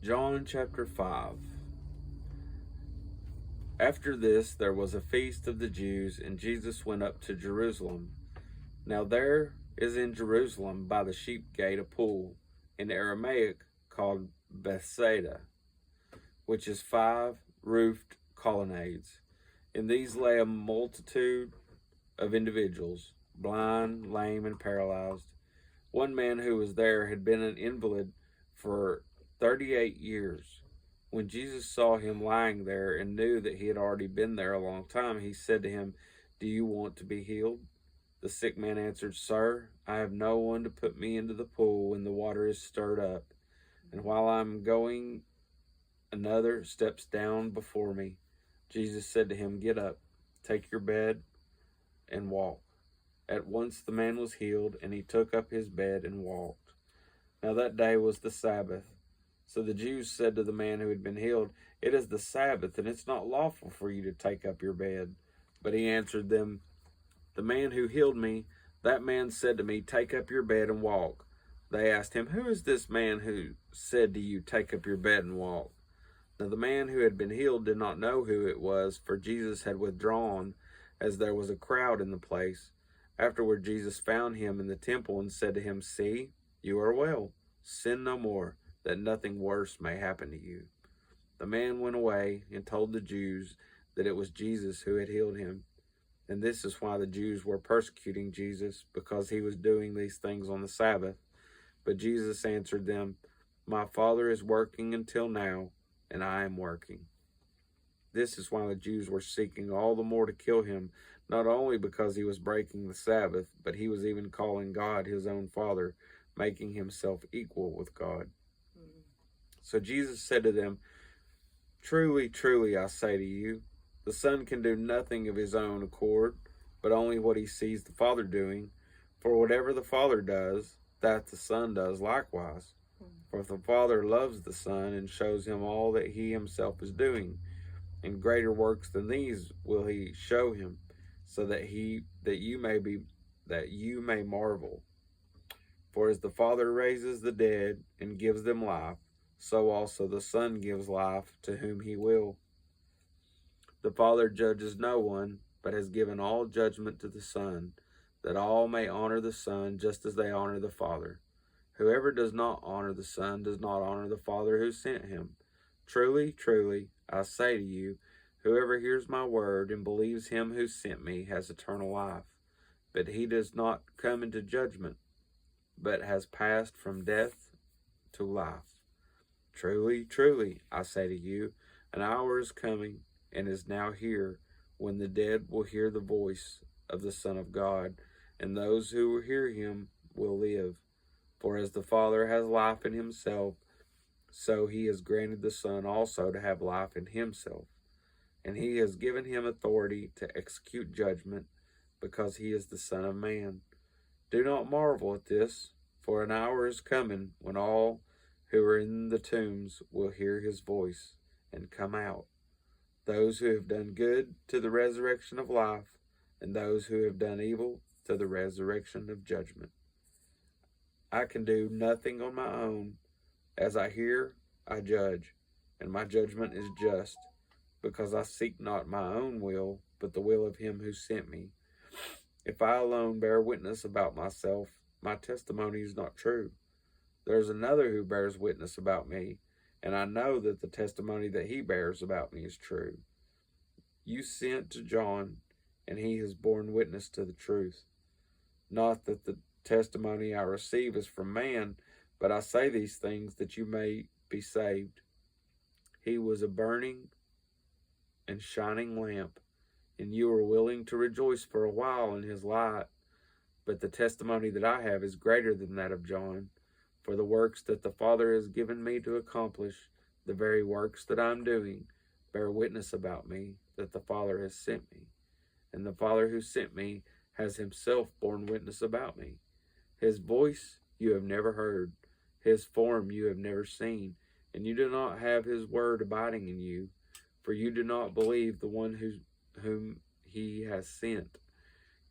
John chapter 5. After this there was a feast of the Jews, and Jesus went up to Jerusalem. Now there is in Jerusalem by the sheep gate a pool, in Aramaic called Bethsaida, which is 5 roofed colonnades. In these lay a multitude of individuals, blind, lame, and paralyzed. One man who was there had been an invalid for 38 years. When Jesus saw him lying there and knew that he had already been there a long time, he said to him, "Do you want to be healed?" The sick man answered, "Sir, I have no one to put me into the pool when the water is stirred up, and while I am going, another steps down before me." Jesus said to him, "Get up, take your bed, and walk." At once the man was healed, and he took up his bed and walked. Now that day was the Sabbath. So the Jews said to the man who had been healed, "It is the Sabbath, and it's not lawful for you to take up your bed." But he answered them, "The man who healed me, that man said to me, 'Take up your bed and walk.'" They asked him, "Who is this man who said to you, 'Take up your bed and walk'?" Now the man who had been healed did not know who it was, for Jesus had withdrawn, as there was a crowd in the place. Afterward Jesus found him in the temple and said to him, "See, you are well. Sin no more, that nothing worse may happen to you." The man went away and told the Jews that it was Jesus who had healed him. And this is why the Jews were persecuting Jesus, because he was doing these things on the Sabbath. But Jesus answered them, "My Father is working until now, and I am working." This is why the Jews were seeking all the more to kill him, not only because he was breaking the Sabbath, but he was even calling God his own Father, making himself equal with God. So Jesus said to them, "Truly, truly, I say to you, the Son can do nothing of his own accord, but only what he sees the Father doing. For whatever the Father does, that the Son does likewise. For the Father loves the Son and shows him all that he himself is doing. And greater works than these will he show him, so that you may marvel. For as the Father raises the dead and gives them life, so also the Son gives life to whom he will. The Father judges no one, but has given all judgment to the Son, that all may honor the Son just as they honor the Father. Whoever does not honor the Son does not honor the Father who sent him. Truly, truly, I say to you, whoever hears my word and believes him who sent me has eternal life. But he does not come into judgment, but has passed from death to life. Truly, truly, I say to you, an hour is coming and is now here when the dead will hear the voice of the Son of God, and those who will hear him will live. For as the Father has life in himself, so he has granted the Son also to have life in himself. And he has given him authority to execute judgment, because he is the Son of Man. Do not marvel at this, for an hour is coming when all who are in the tombs will hear his voice and come out. Those who have done good to the resurrection of life, and those who have done evil to the resurrection of judgment. I can do nothing on my own. As I hear, I judge, and my judgment is just, because I seek not my own will, but the will of him who sent me. If I alone bear witness about myself, my testimony is not true. There is another who bears witness about me, and I know that the testimony that he bears about me is true. You sent to John, and he has borne witness to the truth. Not that the testimony I receive is from man, but I say these things that you may be saved. He was a burning and shining lamp, and you were willing to rejoice for a while in his light. But the testimony that I have is greater than that of John. For the works that the Father has given me to accomplish, the very works that I am doing, bear witness about me that the Father has sent me. And the Father who sent me has himself borne witness about me. His voice you have never heard, his form you have never seen, and you do not have his word abiding in you, for you do not believe the one whom he has sent.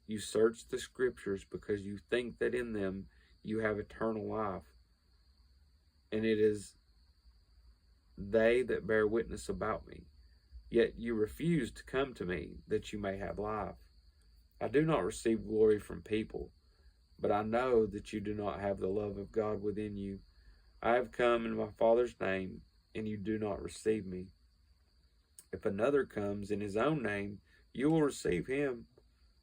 You search the scriptures because you think that in them you have eternal life, and it is they that bear witness about me. Yet you refuse to come to me, that you may have life. I do not receive glory from people, but I know that you do not have the love of God within you. I have come in my Father's name, and you do not receive me. If another comes in his own name, you will receive him.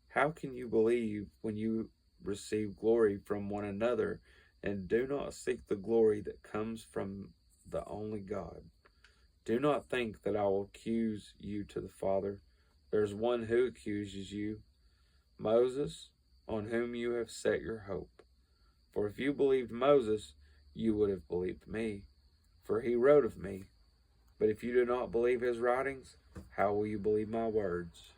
How can you believe when you receive glory from one another, and do not seek the glory that comes from the only God? Do not think that I will accuse you to the Father. There is one who accuses you, Moses, on whom you have set your hope. For if you believed Moses, you would have believed me, for he wrote of me. But if you do not believe his writings, how will you believe my words?